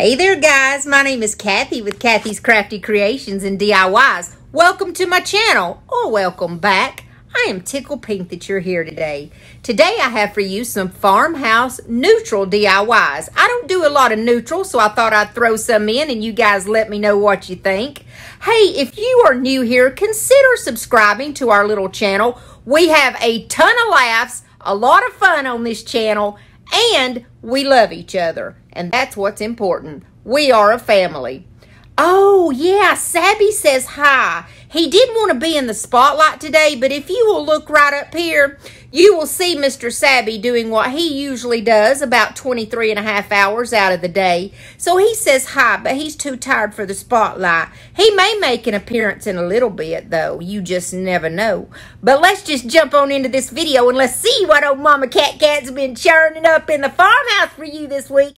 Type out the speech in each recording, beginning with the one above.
Hey there guys, my name is Kathy with Kathy's Crafty Creations and DIYs. Welcome to my channel, or welcome back. I am tickled pink that you're here today. Today I have for you some Farmhouse neutral DIYs. I don't do a lot of neutral, so I thought I'd throw some in and you guys let me know what you think. Hey, if you are new here, consider subscribing to our little channel. We have a ton of laughs, a lot of fun on this channel, and we love each other. And that's what's important. We are a family. Oh, yeah, Sabby says hi. He didn't want to be in the spotlight today, but if you will look right up here, you will see Mr. Sabby doing what he usually does about 23.5 hours out of the day. So he says hi, but he's too tired for the spotlight. He may make an appearance in a little bit, though. You just never know. But let's just jump on into this video and let's see what old Mama Cat's been churning up in the farmhouse for you this week.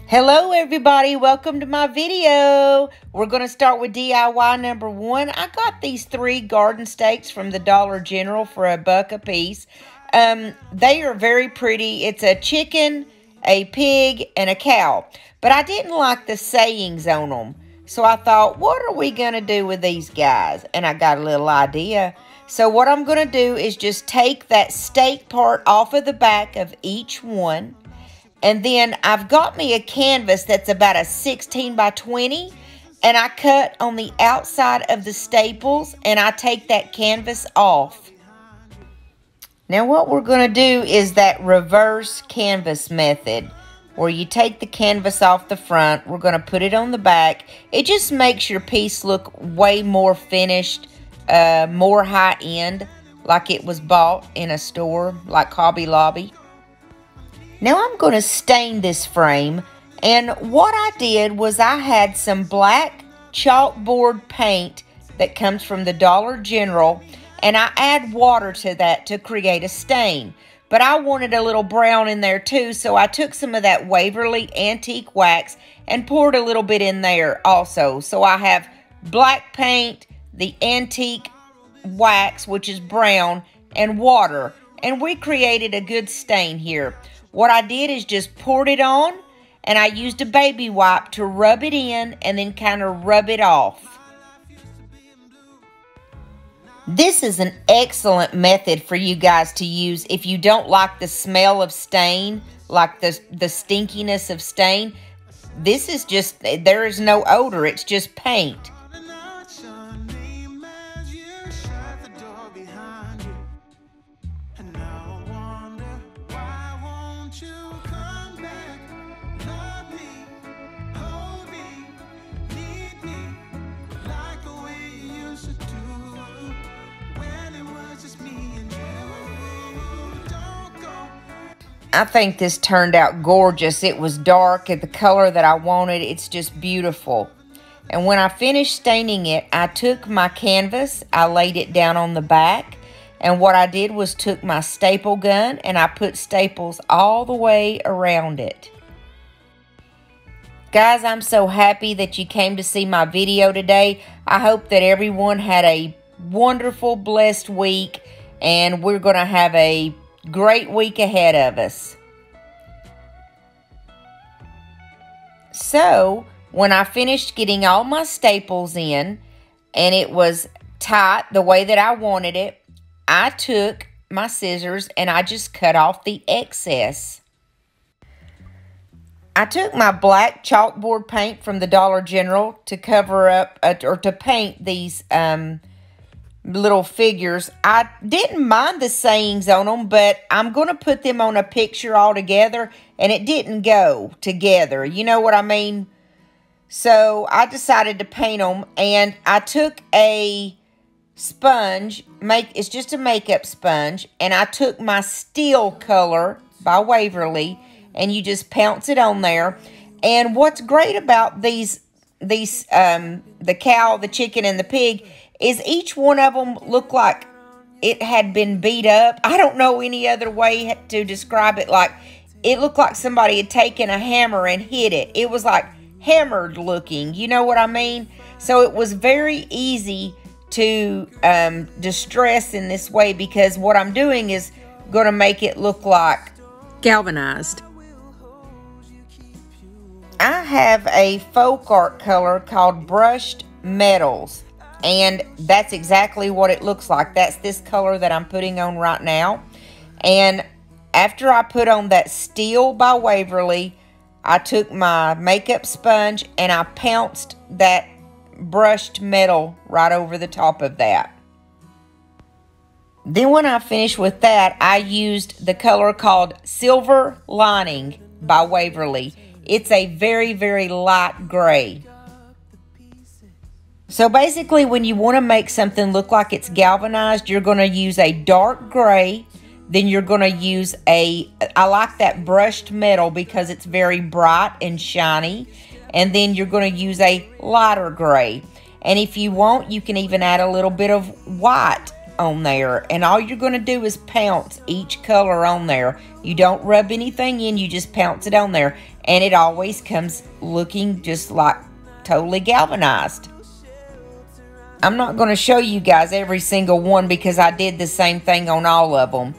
Hello everybody, welcome to my video. We're going to start with DIY number 1. I got these 3 garden stakes from the Dollar General for $1 a piece. They are very pretty. It's a chicken, a pig, and a cow. But I didn't like the sayings on them. So I thought, what are we going to do with these guys? And I got a little idea. So what I'm going to do is just take that stake part off of the back of each one. And then I've got me a canvas that's about a 16 by 20. And I cut on the outside of the staples. And I take that canvas off. Now what we're going to do is that reverse canvas method. Where you take the canvas off the front. We're going to put it on the back. It just makes your piece look way more finished. More high end. Like it was bought in a store. Like Hobby Lobby. Now I'm going to stain this frame, and what I did was I had some black chalkboard paint that comes from the Dollar General, and I add water to that to create a stain. But I wanted a little brown in there too, so I took some of that Waverly Antique Wax and poured a little bit in there also. So I have black paint, the antique wax, which is brown, and water, and we created a good stain here. What I did is just poured it on, and I used a baby wipe to rub it in and then kind of rub it off. This is an excellent method for you guys to use if you don't like the smell of stain, like the stinkiness of stain. This is just, there is no odor, it's just paint. I think this turned out gorgeous. It was dark at the color that I wanted. It's just beautiful. And when I finished staining it, I took my canvas, I laid it down on the back, and what I did was took my staple gun and I put staples all the way around it. Guys, I'm so happy that you came to see my video today. I hope that everyone had a wonderful, blessed week, and we're going to have a great week ahead of us. So, when I finished getting all my staples in, and it was tight the way that I wanted it, I took my scissors and I just cut off the excess. I took my black chalkboard paint from the Dollar General to cover up, or to paint these little figures. I didn't mind the sayings on them, but I'm going to put them on a picture all together, and it didn't go together. You know what I mean? So I decided to paint them, and I took a sponge, it's just a makeup sponge, and I took my Steel Color by Waverly, and you just pounce it on there. And what's great about the cow, the chicken, and the pig is each one of them looked like it had been beat up. I don't know any other way to describe it. Like, it looked like somebody had taken a hammer and hit it. It was like hammered looking. You know what I mean? So it was very easy to distress in this way, because what I'm doing is going to make it look like galvanized. I have a folk art color called Brushed Metals. And that's exactly what it looks like. That's this color that I'm putting on right now. And after I put on that Steel by Waverly, I took my makeup sponge and I pounced that brushed metal right over the top of that. Then when I finished with that, I used the color called Silver Lining by Waverly. It's a very, very light gray. So basically, when you want to make something look like it's galvanized, you're going to use a dark gray. Then you're going to use I like that brushed metal because it's very bright and shiny. And then you're going to use a lighter gray. And if you want, you can even add a little bit of white on there. And all you're going to do is pounce each color on there. You don't rub anything in, you just pounce it on there. And it always comes looking just like totally galvanized. I'm not going to show you guys every single one because I did the same thing on all of them.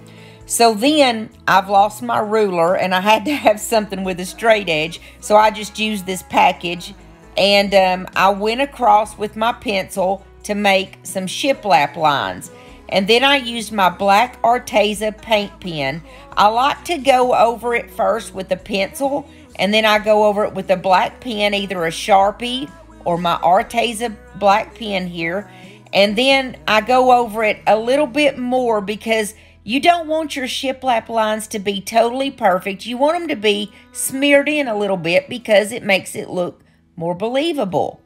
So then I've lost my ruler and I had to have something with a straight edge. So I just used this package and I went across with my pencil to make some shiplap lines. And then I used my black Arteza paint pen. I like to go over it first with a pencil and then I go over it with a black pen, either a Sharpie or my Arteza black pen here. And then I go over it a little bit more because you don't want your shiplap lines to be totally perfect. You want them to be smeared in a little bit because it makes it look more believable.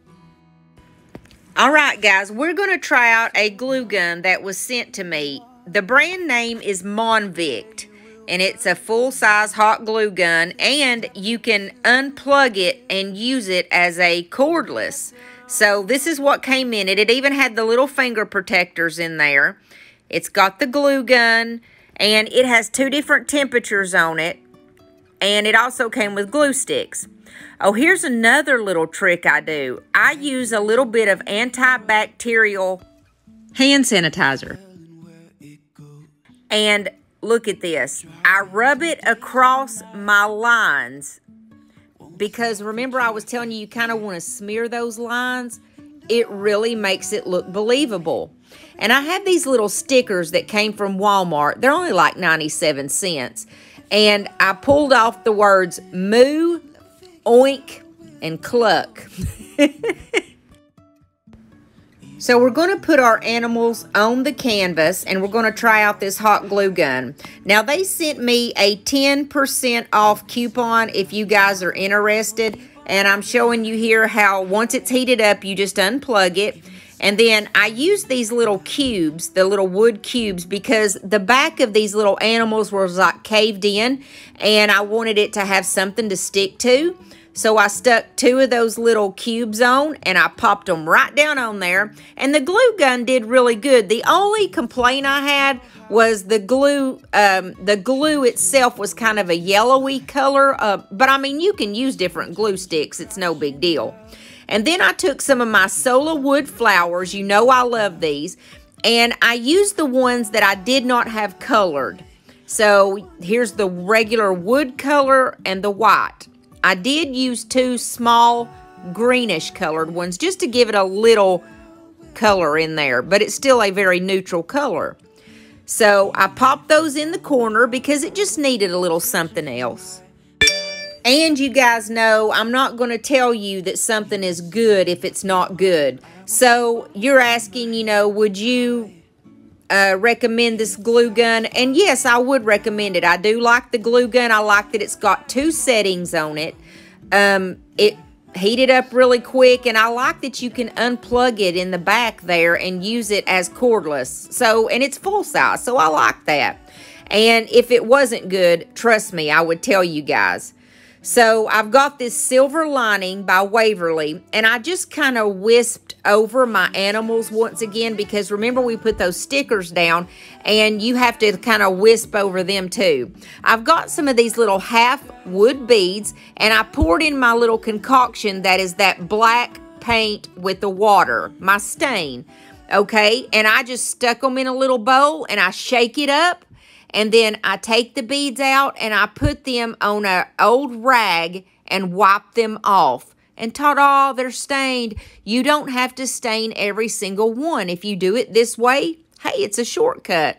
All right, guys, we're going to try out a glue gun that was sent to me. The brand name is Monvict, and it's a full-size hot glue gun, and you can unplug it and use it as a cordless. So this is what came in it. It even had the little finger protectors in there. It's got the glue gun, and it has 2 different temperatures on it, and it also came with glue sticks. Oh, here's another little trick I do. I use a little bit of antibacterial hand sanitizer. And look at this. I rub it across my lines because remember I was telling you kind of want to smear those lines. It really makes it look believable. And I have these little stickers that came from Walmart. They're only like 97 cents. And I pulled off the words moo, oink, and cluck. So we're going to put our animals on the canvas and we're going to try out this hot glue gun. Now they sent me a 10% off coupon if you guys are interested. And I'm showing you here how once it's heated up, you just unplug it. And then I use these little cubes, the little wood cubes, because the back of these little animals was like caved in and I wanted it to have something to stick to. So I stuck 2 of those little cubes on and I popped them right down on there. And the glue gun did really good. The only complaint I had was the glue itself was kind of a yellowy color. But I mean, you can use different glue sticks. It's no big deal. And then I took some of my Sola wood flowers. You know I love these. And I used the ones that I did not have colored. So here's the regular wood color and the white. I did use 2 small greenish colored ones just to give it a little color in there. But it's still a very neutral color. So I popped those in the corner because it just needed a little something else. And you guys know I'm not going to tell you that something is good if it's not good. So you're asking, you know, would you recommend this glue gun? And yes, I would recommend it. I do like the glue gun. I like that it's got 2 settings on it. It heated up really quick, and I like that you can unplug it in the back there and use it as cordless. So, and it's full size, so I like that. And if it wasn't good, trust me, I would tell you guys. So I've got this Silver Lining by Waverly, and I just kind of wisped over my animals once again because remember we put those stickers down and you have to kind of wisp over them too. I've got some of these little half wood beads and I poured in my little concoction that is that black paint with the water, my stain, okay? And I just stuck them in a little bowl and I shake it up. And then I take the beads out and I put them on an old rag and wipe them off. And ta-da, they're stained. You don't have to stain every single one. If you do it this way, hey, it's a shortcut.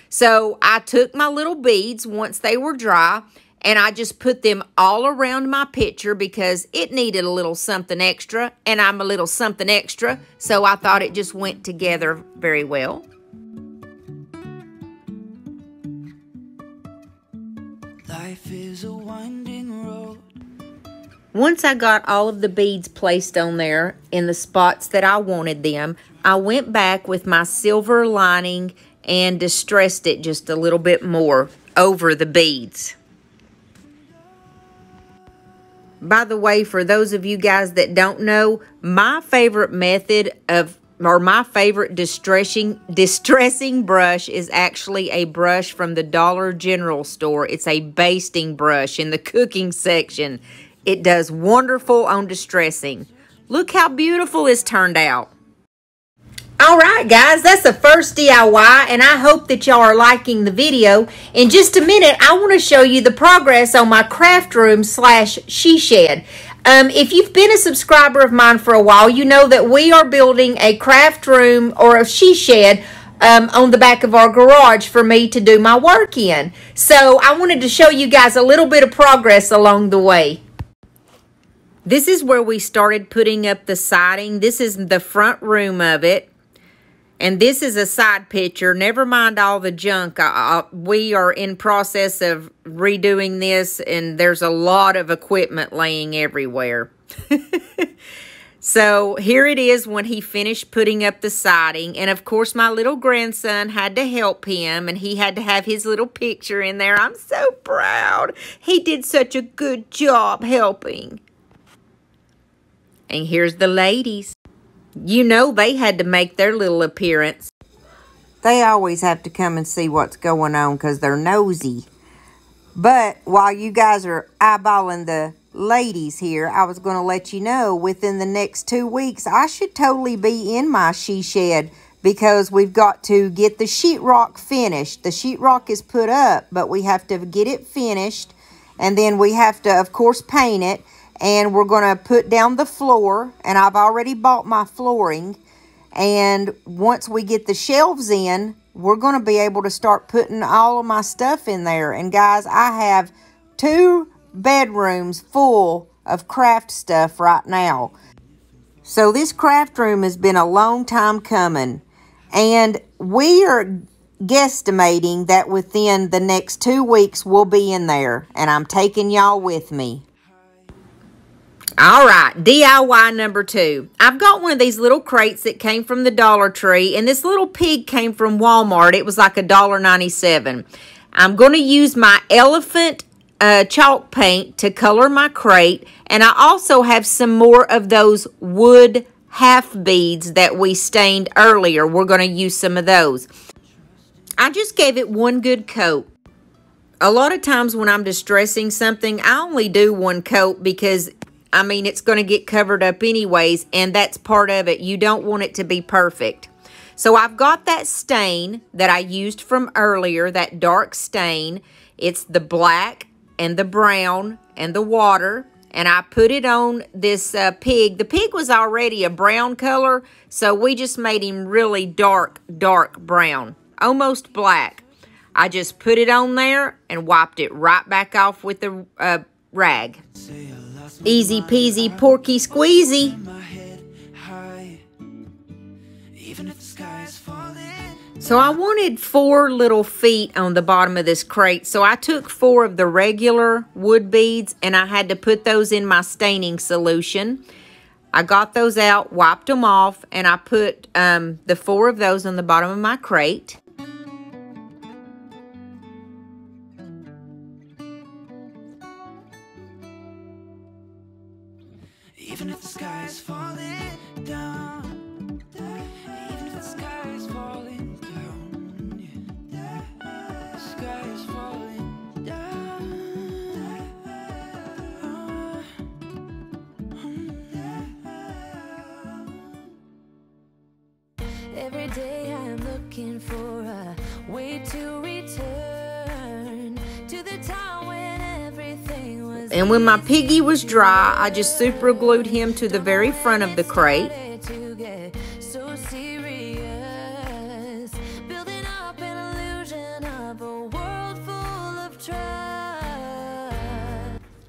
So I took my little beads once they were dry, and I just put them all around my picture because it needed a little something extra, and I'm a little something extra, so I thought it just went together very well. Life is a winding road. Once I got all of the beads placed on there in the spots that I wanted them, I went back with my silver lining and distressed it just a little bit more over the beads. By the way, for those of you guys that don't know, my favorite method of, or my favorite distressing brush is actually a brush from the Dollar General store. It's a basting brush in the cooking section. It does wonderful on distressing. Look how beautiful it's turned out. Alright guys, that's the first DIY, and I hope that y'all are liking the video. In just a minute, I want to show you the progress on my craft room / she shed. If you've been a subscriber of mine for a while, you know that we are building a craft room or a she shed on the back of our garage for me to do my work in. So I wanted to show you guys a little bit of progress along the way. This is where we started putting up the siding. This is the front room of it. And this is a side picture. Never mind all the junk. We are in process of redoing this, and there's a lot of equipment laying everywhere. So here it is when he finished putting up the siding. And of course, my little grandson had to help him, and he had to have his little picture in there. I'm so proud. He did such a good job helping. And here's the ladies. You know they had to make their little appearance. They always have to come and see what's going on because they're nosy. But while you guys are eyeballing the ladies here, I was going to let you know within the next 2 weeks, I should totally be in my she shed because we've got to get the sheetrock finished. The sheetrock is put up, but we have to get it finished. And then we have to, of course, paint it. And we're going to put down the floor, and I've already bought my flooring. And once we get the shelves in, we're going to be able to start putting all of my stuff in there. And guys, I have 2 bedrooms full of craft stuff right now. So this craft room has been a long time coming. And we are guesstimating that within the next 2 weeks, we'll be in there. And I'm taking y'all with me. All right, DIY number 2. I've got one of these little crates that came from the Dollar Tree, and this little pig came from Walmart. It was like $1.97. I'm going to use my elephant chalk paint to color my crate, and I also have some more of those wood half beads that we stained earlier. We're going to use some of those. I just gave it one good coat. A lot of times when I'm distressing something, I only do one coat because I mean, it's going to get covered up anyways, and that's part of it. You don't want it to be perfect. So I've got that stain that I used from earlier, that dark stain. It's the black and the brown and the water, and I put it on this pig. The pig was already a brown color, so we just made him really dark brown, almost black. I just put it on there and wiped it right back off with the rag. Easy peasy porky squeezy. So I wanted 4 little feet on the bottom of this crate. So I took 4 of the regular wood beads and I had to put those in my staining solution. I got those out, wiped them off, and I put the 4 of those on the bottom of my crate. Even if the sky is falling down, even if the sky is falling down, the sky is falling down. Every day I am looking for a way to return. And when my piggy was dry, I just super glued him to the very front of the crate.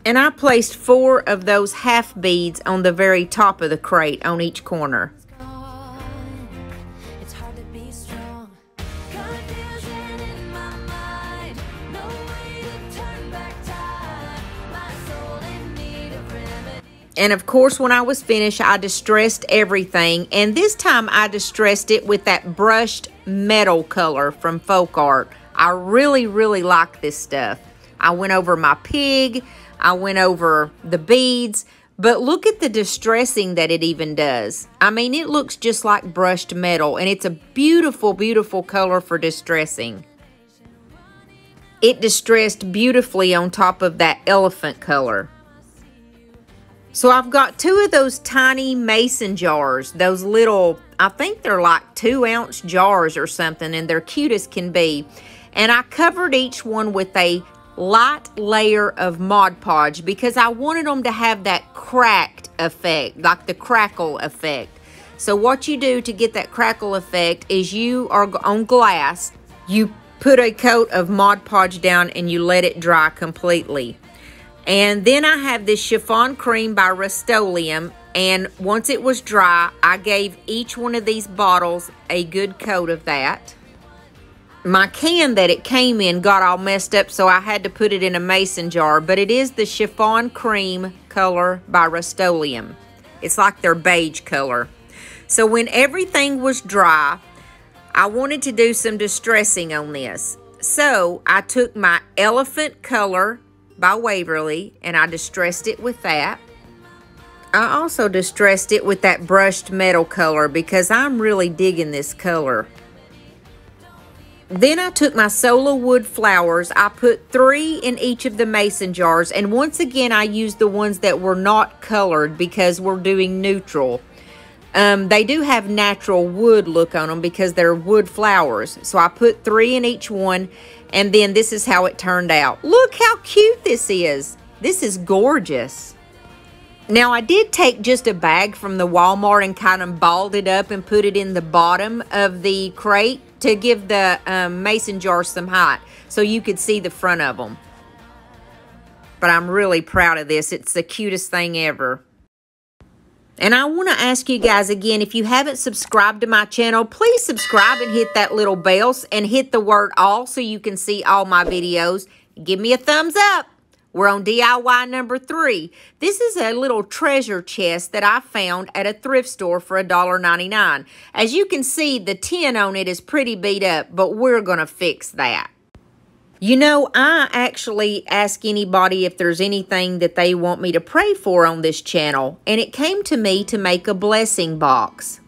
And I placed 4 of those half beads on the very top of the crate on each corner. And of course, when I was finished, I distressed everything. And this time I distressed it with that brushed metal color from Folk Art. I really, really like this stuff. I went over my pig. I went over the beads. But look at the distressing that it even does. I mean, it looks just like brushed metal. And it's a beautiful, beautiful color for distressing. It distressed beautifully on top of that elephant color. So I've got 2 of those tiny mason jars, those little, I think they're like 2-ounce jars or something, and they're cute as can be. And I covered each one with a light layer of Mod Podge because I wanted them to have that cracked effect, like the crackle effect. So what you do to get that crackle effect is you are on glass, you put a coat of Mod Podge down and you let it dry completely. And then I have this chiffon cream by Rust-Oleum, and once it was dry, I gave each one of these bottles a good coat of that. My can that it came in got all messed up, so I had to put it in a mason jar, but it is the chiffon cream color by Rust-Oleum. It's like their beige color. So when everything was dry, I wanted to do some distressing on this. So I took my elephant color by Waverly, and I distressed it with that. I also distressed it with that brushed metal color because I'm really digging this color. Then I took my Sola wood flowers. I put 3 in each of the mason jars, and once again I used the ones that were not colored because we're doing neutral. They do have natural wood look on them because they're wood flowers. So I put 3 in each one, and then this is how it turned out. Look how cute this is. This is gorgeous. Now, I did take just a bag from the Walmart and kind of balled it up and put it in the bottom of the crate to give the mason jars some height so you could see the front of them. But I'm really proud of this. It's the cutest thing ever. And I want to ask you guys again, if you haven't subscribed to my channel, please subscribe and hit that little bell and hit the word all so you can see all my videos. Give me a thumbs up. We're on DIY number 3. This is a little treasure chest that I found at a thrift store for $1.99. As you can see, the tin on it is pretty beat up, but we're going to fix that. You know, I actually ask anybody if there's anything that they want me to pray for on this channel, and it came to me to make a blessing box.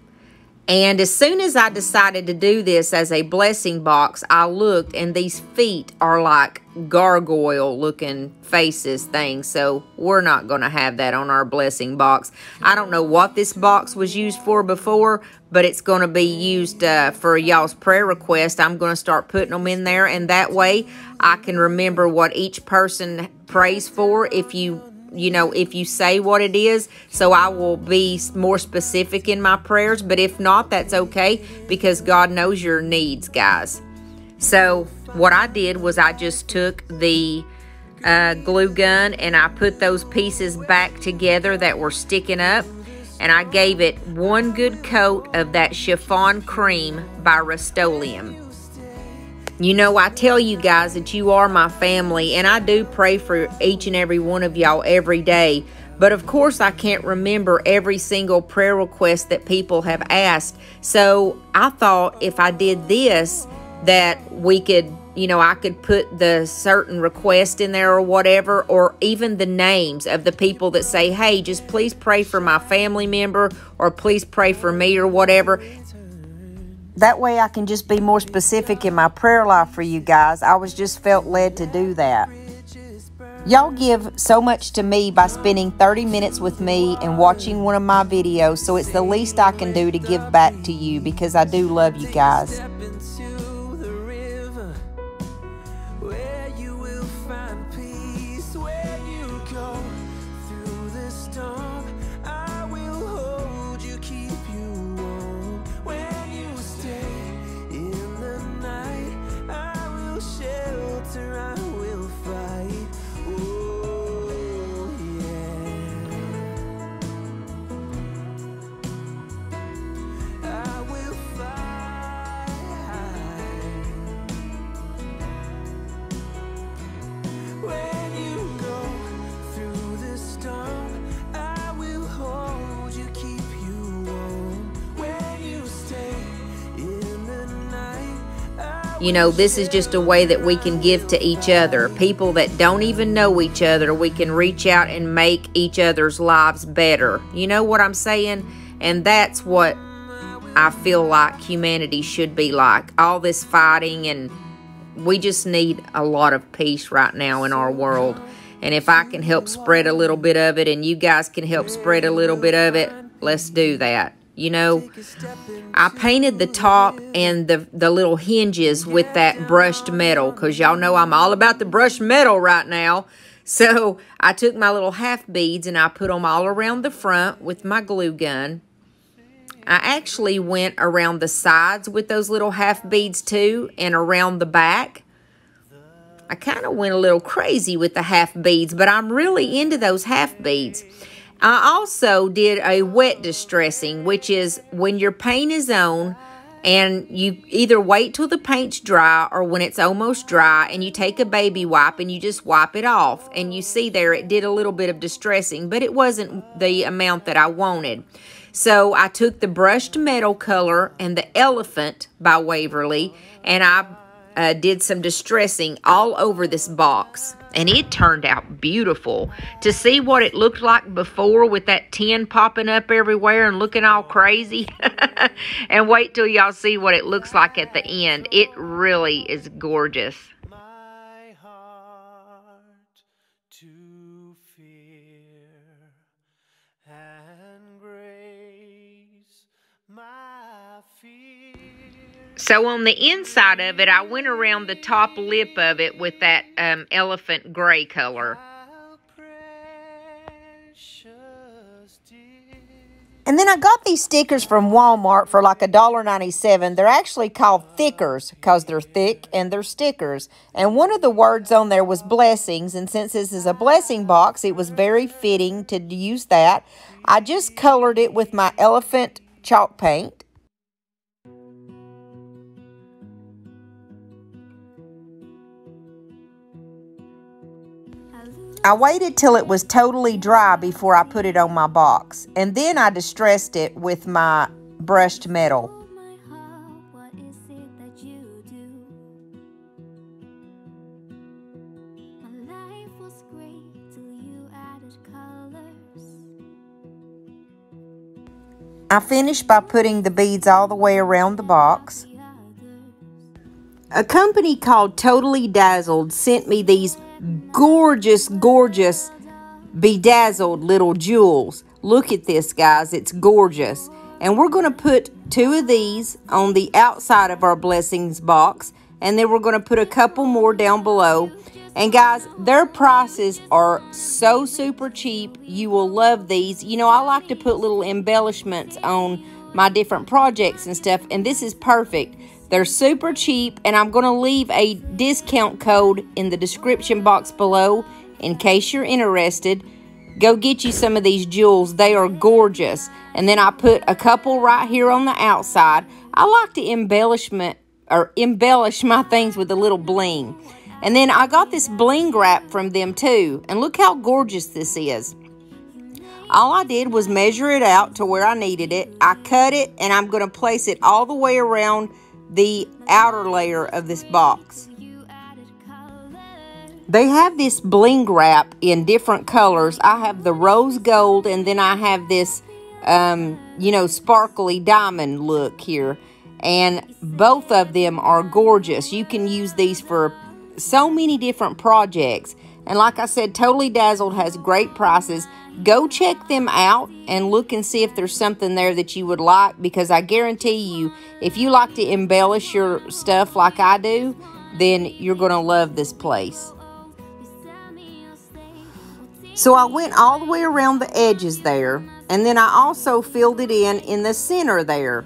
And as soon as I decided to do this as a blessing box, I looked, and these feet are like gargoyle-looking faces things, so we're not going to have that on our blessing box. I don't know what this box was used for before, but it's going to be used for y'all's prayer request. I'm going to start putting them in there, and that way I can remember what each person prays for if you say what it is, so I will be more specific in my prayers. But if not, that's okay, because God knows your needs, guys. So what I did was I just took the glue gun and I put those pieces back together that were sticking up, and I gave it one good coat of that chiffon cream by Rust-Oleum. You know, I tell you guys that you are my family, and I do pray for each and every one of y'all every day. But of course, I can't remember every single prayer request that people have asked. So I thought if I did this, that we could, I could put the certain request in there or whatever, or even the names of the people that say, hey, just please pray for my family member, or please pray for me, or whatever. That way I can just be more specific in my prayer life for you guys. I was just felt led to do that. Y'all give so much to me by spending 30 minutes with me and watching one of my videos, so it's the least I can do to give back to you, because I do love you guys. You know, this is just a way that we can give to each other. People that don't even know each other, we can reach out and make each other's lives better. You know what I'm saying? And that's what I feel like humanity should be like. All this fighting, and we just need a lot of peace right now in our world. And if I can help spread a little bit of it, and you guys can help spread a little bit of it, let's do that. You know, I painted the top and the little hinges with that brushed metal, because y'all know I'm all about the brushed metal right now. So I took my little half beads and I put them all around the front with my glue gun. I actually went around the sides with those little half beads too, and around the back. I kind of went a little crazy with the half beads, but I'm really into those half beads. I also did a wet distressing, which is when your paint is on and you either wait till the paint's dry or when it's almost dry, and you take a baby wipe and you just wipe it off. And you see there it did a little bit of distressing, but it wasn't the amount that I wanted. So I took the brushed metal color and the Elephant by Waverly, and I did some distressing all over this box. And it turned out beautiful. To see what it looked like before with that tin popping up everywhere and looking all crazy. And wait till y'all see what it looks like at the end. It really is gorgeous. My heart to fear and grace my fear. So on the inside of it, I went around the top lip of it with that elephant gray color. And then I got these stickers from Walmart for like $1.97. They're actually called thickers because they're thick and they're stickers. And one of the words on there was blessings. And since this is a blessing box, it was very fitting to use that. I just colored it with my elephant chalk paint. I waited till it was totally dry before I put it on my box, and then I distressed it with my brushed metal. I finished by putting the beads all the way around the box. A company called Totally Dazzled sent me these gorgeous bedazzled little jewels. Look at this, guys. It's gorgeous. And we're going to put 2 of these on the outside of our blessings box, and then we're going to put a couple more down below. And guys, their prices are so super cheap. You will love these. You know, I like to put little embellishments on my different projects and stuff, and this is perfect. They're super cheap, and I'm going to leave a discount code in the description box below in case you're interested. Go get you some of these jewels. They are gorgeous. And then I put a couple right here on the outside. I like to embellish my things with a little bling. And then I got this Bling Wrap from them too. And look how gorgeous this is. All I did was measure it out to where I needed it. I cut it, and I'm going to place it all the way around the outer layer of this box. They have this Bling Wrap in different colors. I have the rose gold, and then I have this, you know, sparkly diamond look here. And both of them are gorgeous. You can use these for so many different projects. And like I said, Totally Dazzled has great prices. Go check them out and look and see if there's something there that you would like, because I guarantee you, if you like to embellish your stuff like I do, then you're going to love this place. So I went all the way around the edges there, and then I also filled it in the center there.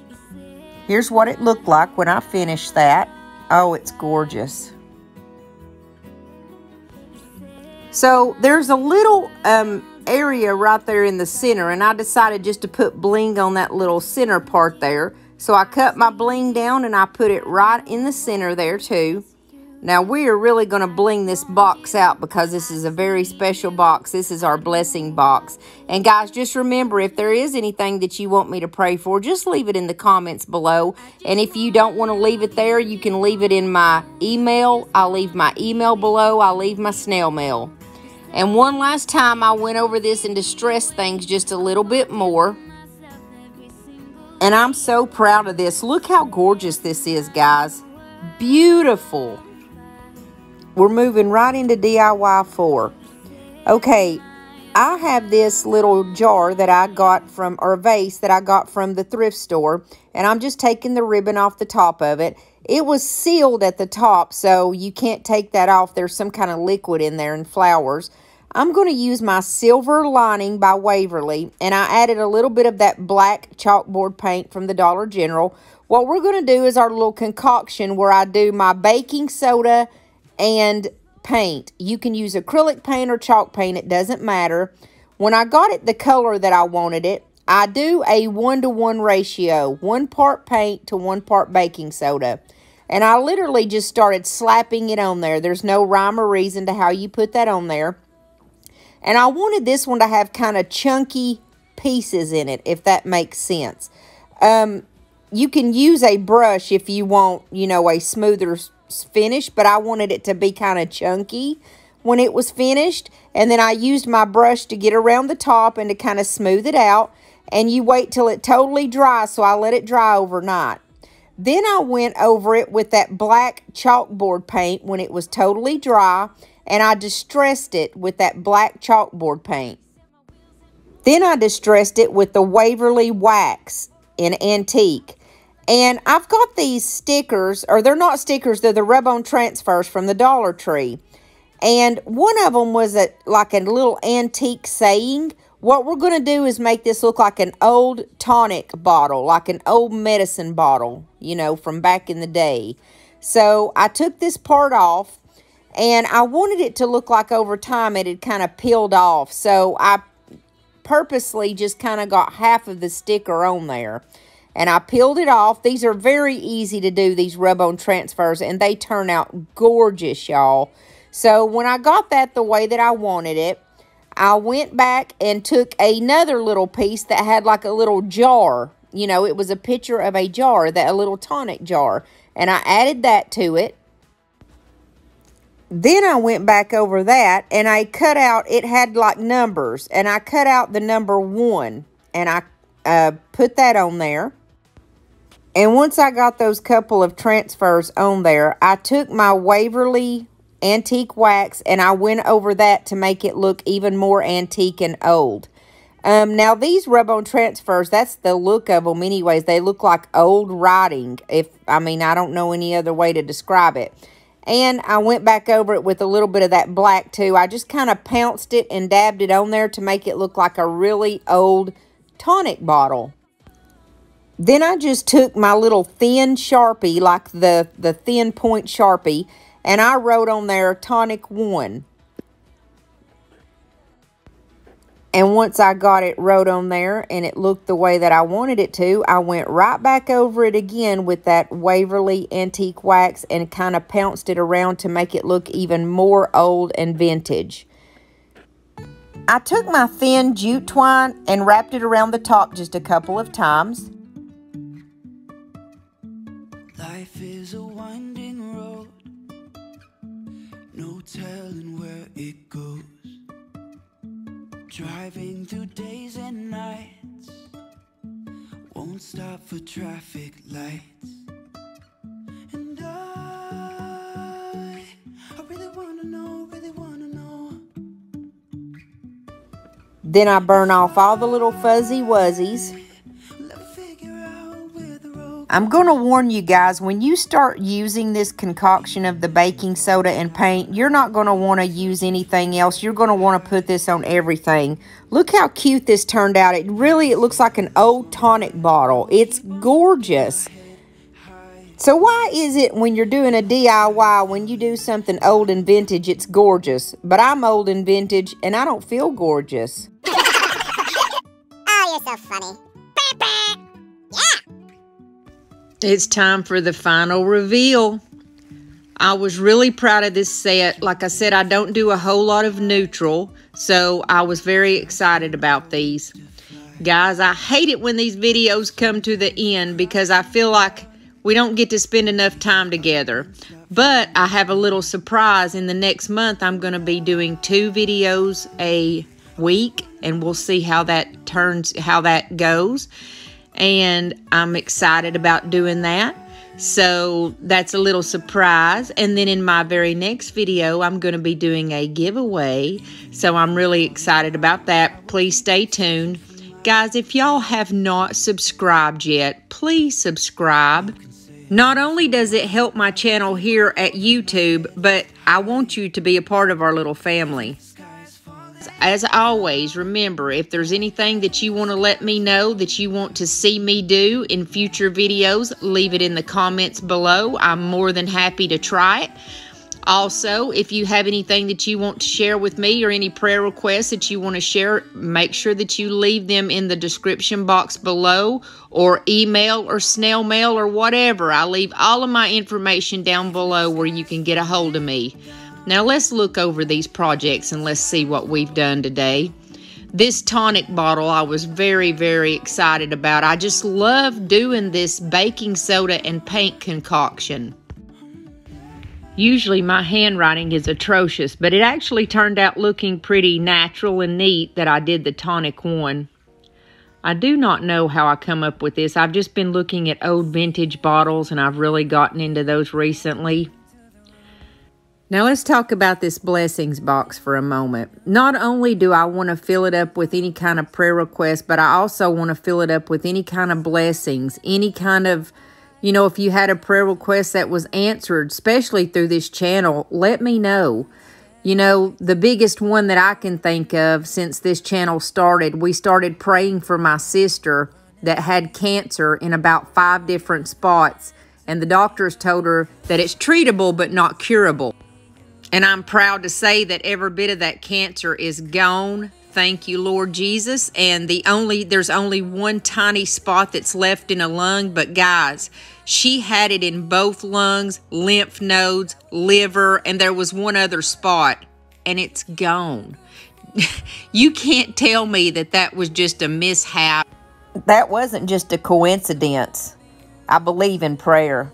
Here's what it looked like when I finished that. Oh, it's gorgeous. So there's a little area right there in the center, and I decided just to put bling on that little center part there. So I cut my bling down and I put it right in the center there too. Now we are really going to bling this box out because this is a very special box. This is our blessing box. And guys, just remember, if there is anything that you want me to pray for, just leave it in the comments below. And if you don't want to leave it there, you can leave it in my email. I'll leave my email below. I'll leave my snail mail. And one last time, I went over this and distressed things just a little bit more. And I'm so proud of this. Look how gorgeous this is, guys. Beautiful. We're moving right into DIY 4. Okay, I have this little jar that I got from, or vase that I got from the thrift store. And I'm just taking the ribbon off the top of it. It was sealed at the top, so you can't take that off. There's some kind of liquid in there and flowers. I'm going to use my silver lining by Waverly, and I added a little bit of that black chalkboard paint from the Dollar General. What we're going to do is our little concoction where I do my baking soda and paint. You can use acrylic paint or chalk paint, it doesn't matter. When I got it the color that I wanted it, I do a 1-to-1 ratio, 1 part paint to 1 part baking soda. And I literally just started slapping it on there. There's no rhyme or reason to how you put that on there. And I wanted this one to have kind of chunky pieces in it, if that makes sense. You can use a brush if you want, you know, a smoother finish, but I wanted it to be kind of chunky when it was finished. And then I used my brush to get around the top and to kind of smooth it out. And you wait till it totally dries, so I let it dry overnight. Then I went over it with that black chalkboard paint when it was totally dry, and I distressed it with that black chalkboard paint. Then I distressed it with the Waverly wax in antique. And I've got these stickers, or they're not stickers, they're the rub-on transfers from the Dollar Tree. And one of them was like a little antique saying. What we're going to do is make this look like an old tonic bottle, like an old medicine bottle, you know, from back in the day. So I took this part off, and I wanted it to look like over time it had kind of peeled off. So I purposely just kind of got half of the sticker on there. And I peeled it off. These are very easy to do, these rub-on transfers, and they turn out gorgeous, y'all. So when I got that the way that I wanted it, I went back and took another little piece that had like a little jar. You know, it was a picture of a jar, a little tonic jar. And I added that to it. Then I went back over that and I cut out, it had like numbers. And I cut out the number 1 and I put that on there. And once I got those couple of transfers on there, I took my Waverly antique wax and I went over that to make it look even more antique and old. Now these rub-on transfers, that's the look of them anyways. They look like old writing. I don't know any other way to describe it. And I went back over it with a little bit of that black too. I just kind of pounced it and dabbed it on there to make it look like a really old tonic bottle. Then I just took my little thin Sharpie, like the thin point Sharpie, and I wrote on there Tonic 1. And once I got it wrote on there and it looked the way that I wanted it to, I went right back over it again with that Waverly antique wax and kind of pounced it around to make it look even more old and vintage. I took my thin jute twine and wrapped it around the top just a couple of times. Life is a winding road, no telling where it goes. Driving through days and nights, won't stop for traffic lights. And I really wanna know, Then I burn off all the little fuzzy wuzzies. I'm going to warn you guys, when you start using this concoction of the baking soda and paint, you're not going to want to use anything else. You're going to want to put this on everything. Look how cute this turned out. It looks like an old tonic bottle. It's gorgeous. So why is it when you're doing a DIY, when you do something old and vintage, it's gorgeous? But I'm old and vintage, and I don't feel gorgeous. Oh, you're so funny. Yeah. It's time for the final reveal. I was really proud of this set. Like I said, I don't do a whole lot of neutral, so I was very excited about these. Guys, I hate it when these videos come to the end because I feel like we don't get to spend enough time together. But I have a little surprise. In the next month, I'm going to be doing 2 videos a week, and we'll see how that turns, how that goes. And I'm excited about doing that. So that's a little surprise. And then in my very next video, I'm going to be doing a giveaway. So I'm really excited about that. Please stay tuned. Guys, if y'all have not subscribed yet, please subscribe. Not only does it help my channel here at YouTube, but I want you to be a part of our little family. As always, remember, if there's anything that you want to let me know that you want to see me do in future videos, leave it in the comments below. I'm more than happy to try it. Also, if you have anything that you want to share with me or any prayer requests that you want to share, make sure that you leave them in the description box below, or email or snail mail or whatever. I leave all of my information down below where you can get a hold of me. Now let's look over these projects and let's see what we've done today. This tonic bottle I was very, very excited about. I just love doing this baking soda and paint concoction. Usually my handwriting is atrocious, but it actually turned out looking pretty natural and neat that I did the tonic one. I do not know how I come up with this. I've just been looking at old vintage bottles and I've really gotten into those recently. Now let's talk about this blessings box for a moment. Not only do I want to fill it up with any kind of prayer request, but I also want to fill it up with any kind of blessings, any kind of, you know, if you had a prayer request that was answered, especially through this channel, let me know. You know, the biggest one that I can think of since this channel started, we started praying for my sister that had cancer in about 5 different spots. And the doctors told her that it's treatable but not curable. And I'm proud to say that every bit of that cancer is gone. Thank you, Lord Jesus. And there's only one tiny spot that's left in a lung. But guys, she had it in both lungs, lymph nodes, liver, and there was one other spot. And it's gone. You can't tell me that that was just a mishap. That wasn't just a coincidence. I believe in prayer.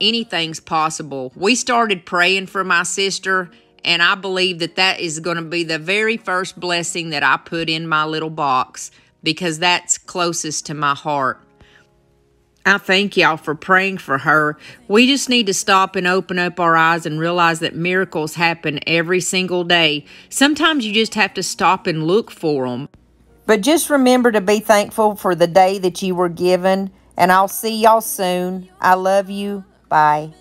Anything's possible. We started praying for my sister, and I believe that that is going to be the very first blessing that I put in my little box, because that's closest to my heart. I thank y'all for praying for her. We just need to stop and open up our eyes and realize that miracles happen every single day. Sometimes you just have to stop and look for them. But just remember to be thankful for the day that you were given, and I'll see y'all soon. I love you. Bye.